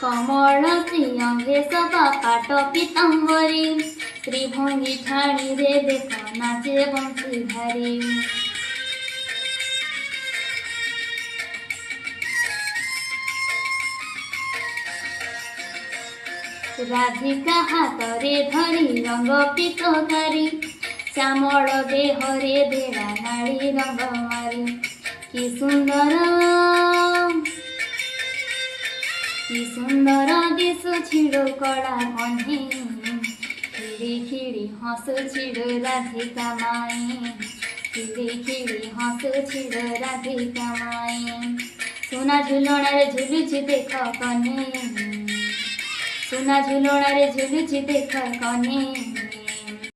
कमल श्रीअंगे सभा पाट पीताम्बरी त्रिभंगी ठाणी रे देख नाचे बंशीधारी। राधिका हाथरे धरी रंग पीतकारी श्यामल देहरे भेड़ा नाड़ी रंग मारी। कि सुंदर दिशु छिड़ो कड़ा कन्हे खिड़ी खिड़ी हंसु छिड़ो राधिका माई। खिड़ी खिड़ी हंसु छिड़ो राधिका माई। सोना झुलणारे झुलुची देख कन्हे सोना झुलणारे झुलुची देख कन्हे